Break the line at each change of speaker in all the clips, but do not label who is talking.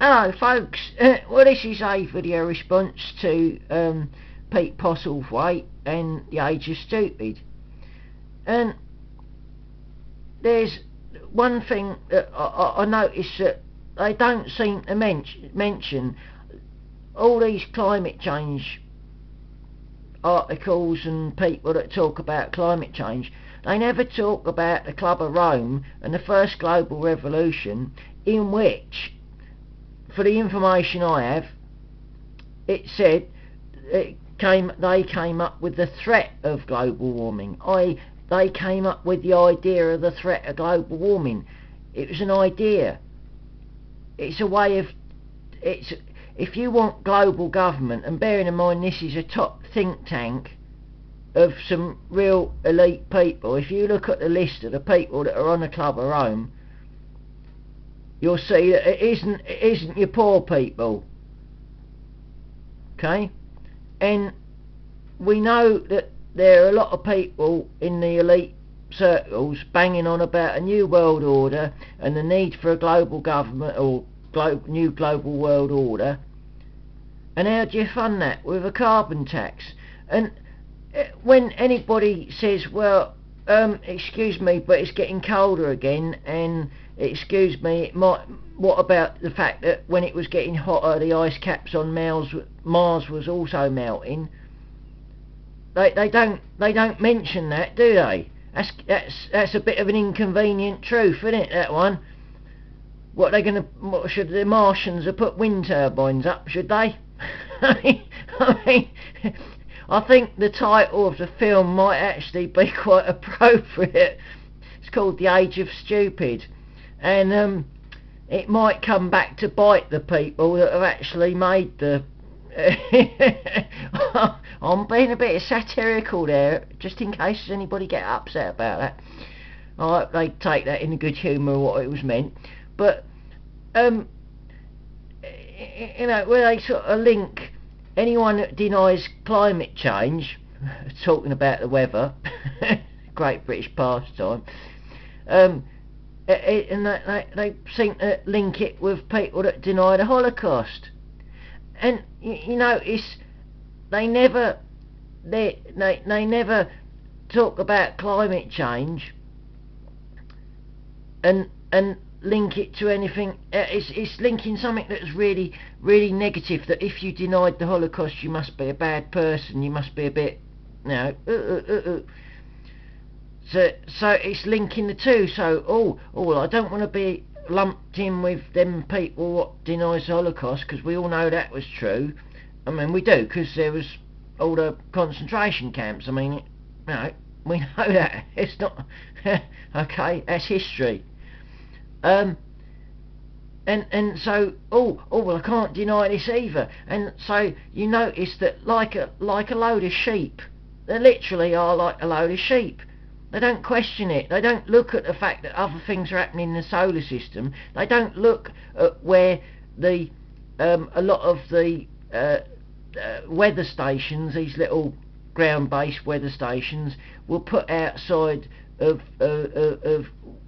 Hello folks, well this is a video response to Pete Postlethwaite and The Age of Stupid. And there's one thing that I noticed, that they don't seem to mention all these climate change articles and people that talk about climate change. They never talk about the Club of Rome and the First Global Revolution, in which, for the information I have, it said they came up with the threat of global warming. They came up with the idea of the threat of global warming. It was an idea. It's a way of... if you want global government, and bearing in mind this is a top think tank of some real elite people, if you look at the list of the people that are on the Club of Rome, you'll see that it isn't your poor people. Okay? And we know that there are a lot of people in the elite circles banging on about a new world order and the need for a global government or new global world order. And how do you fund that? With a carbon tax. And when anybody says, well, excuse me, but it's getting colder again, and excuse me, what about the fact that when it was getting hotter, the ice caps on Mars was also melting? They don't mention that, do they? That's a bit of an inconvenient truth, isn't it, that one? Should the Martians have put wind turbines up, should they? I think the title of the film might actually be quite appropriate. It's called The Age of Stupid, and it might come back to bite the people that have actually made the... I'm being a bit satirical there, just in case anybody get upset about that. I hope they take that in a good humour, what it was meant. But you know, where they sort of link anyone that denies climate change, talking about the weather, great British pastime, and they seem to link it with people that deny the Holocaust. And you notice they never talk about climate change and link it to anything. It's linking something that's really, really negative, that if you denied the Holocaust you must be a bad person, you must be a bit, you know, So it's linking the two. So I don't want to be lumped in with them people what denies the Holocaust, because we all know that was true. I mean, we do, because there was all the concentration camps. I mean, you know, we know that. It's not okay, that's history. And so well, I can't deny this either. And so you notice that like a load of sheep, they literally are like a load of sheep. They don't question it. They don't look at the fact that other things are happening in the solar system. They don't look at where the a lot of the weather stations, these little ground-based weather stations, were put outside of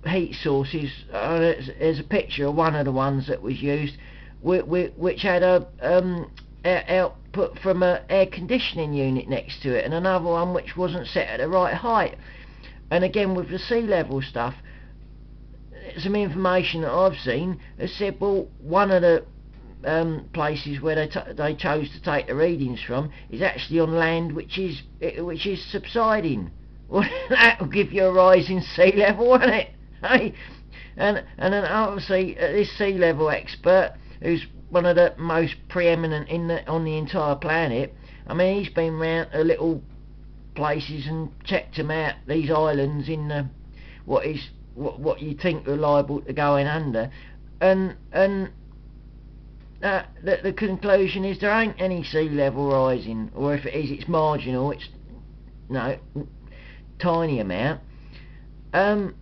heat sources. There's a picture of one of the ones that was used, which had a output from an air conditioning unit next to it, and another one which wasn't set at the right height. And again, with the sea level stuff, some information that I've seen has said, well, one of the places where they chose to take the readings from is actually on land which is subsiding. Well, that'll give you a rise in sea level, won't it? Hey? And then obviously this sea level expert, who's one of the most preeminent on the entire planet, I mean, he's been round to little places and checked them out, these islands in what you think are liable to going under, and the conclusion is there ain't any sea level rising, or if it is, it's marginal. It's tiny amount. And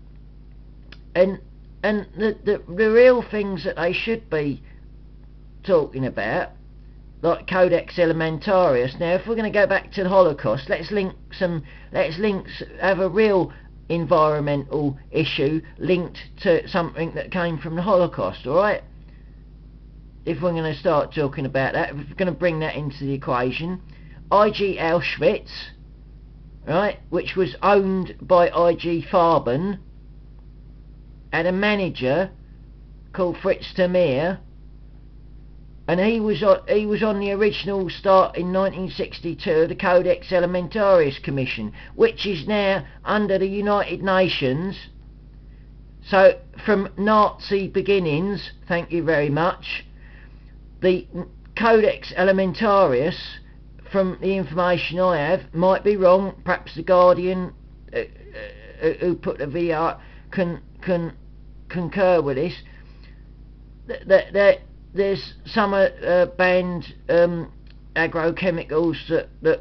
the real things that they should be talking about, like Codex Alimentarius. Now, if we're going to go back to the Holocaust, let's have a real environmental issue linked to something that came from the Holocaust, alright? if we're going to start talking about that, if we're going to bring that into the equation, IG Auchwictz, right, which was owned by IG Farben, had a manager called Fritz Termeer, and he was on the original start in 1962 of the Codex Alimentarius Commission, which is now under the United Nations. So from Nazi beginnings, thank you very much, the Codex Alimentarius, from the information I have, might be wrong, perhaps the Guardian who put the video up can concur with this, that there's some banned agrochemicals that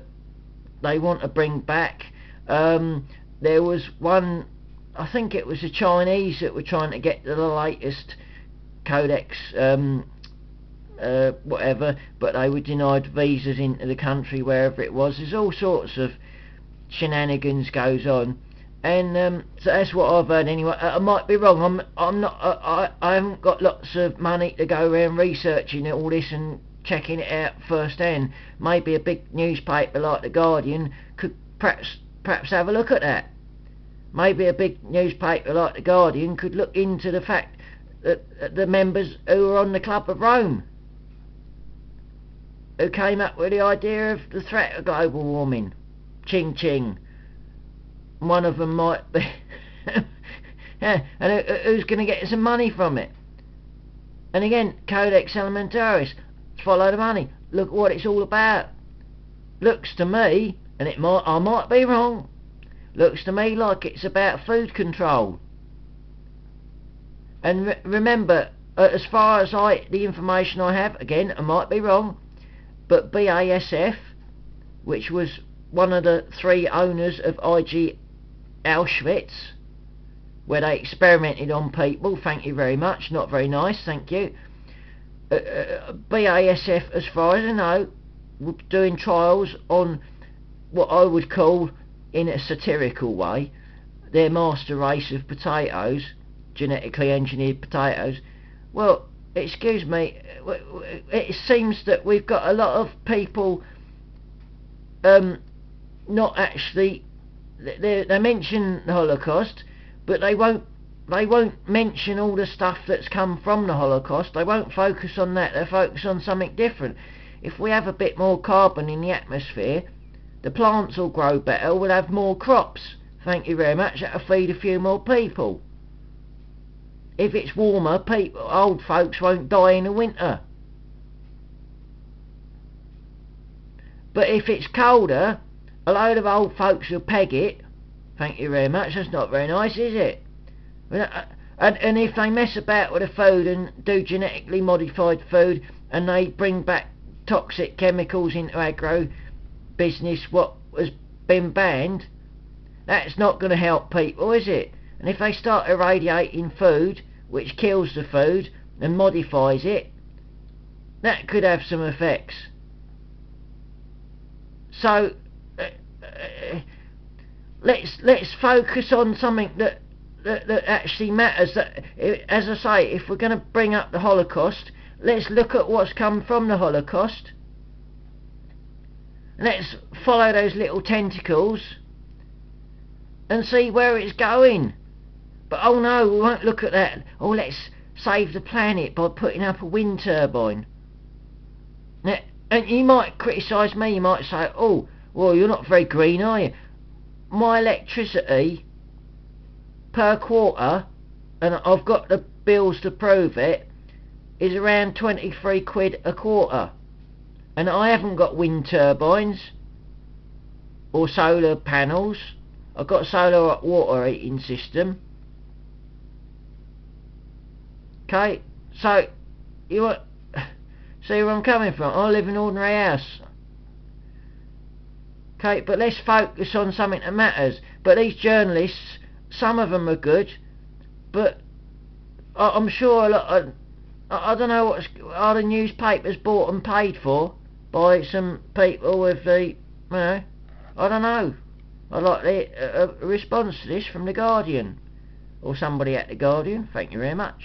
they want to bring back. There was one, I think it was the Chinese that were trying to get to the latest Codex whatever, but they were denied visas into the country wherever it was. There's all sorts of shenanigans goes on, and so that's what I've heard anyway. I might be wrong. I haven't got lots of money to go around researching all this and checking it out first hand. Maybe a big newspaper like the Guardian could perhaps have a look at that. Maybe a big newspaper like the Guardian could look into the fact that the members who were on the Club of Rome, who came up with the idea of the threat of global warming, ching ching, one of them might be yeah, and who's going to get some money from it? And again, Codex Alimentarius, follow the money, look what it's all about. Looks to me, and I might be wrong, looks to me like it's about food control. And remember, as far as the information I have, again, I might be wrong, but BASF, which was one of the three owners of IG Auchwictz, where they experimented on people, thank you very much, not very nice, thank you. BASF, as far as I know, were doing trials on what I would call, in a satirical way, their master race of potatoes, genetically engineered potatoes. Well, excuse me, it seems that we've got a lot of people not actually, they mention the Holocaust, but they won't mention all the stuff that's come from the Holocaust. They won't focus on that, they'll focus on something different. If we have a bit more carbon in the atmosphere, the plants will grow better, we'll have more crops, thank you very much, that'll feed a few more people. If it's warmer, old folks won't die in the winter. But if it's colder, a load of old folks will peg it, thank you very much, that's not very nice, is it? And if they mess about with the food and do genetically modified food, and they bring back toxic chemicals into agro business what has been banned, that's not going to help people, is it? And if they start irradiating food, which kills the food and modifies it, that could have some effects. So let's focus on something that actually matters. That, as I say, if we're going to bring up the Holocaust, let's look at what's come from the Holocaust. Let's follow those little tentacles and see where it's going. But oh no, we won't look at that. Oh, let's save the planet by putting up a wind turbine. Now, and you might criticise me, you might say, oh, well, you're not very green, are you? My electricity per quarter, and I've got the bills to prove it, is around 23 quid a quarter. And I haven't got wind turbines or solar panels. I've got a solar water heating system. Okay, so you see where I'm coming from. I live in an ordinary house. Okay, but let's focus on something that matters. But these journalists, some of them are good, but I'm sure a lot of, I don't know are the newspapers bought and paid for by some people with the, I don't know. I'd like a response to this from the Guardian or somebody at the Guardian. Thank you very much.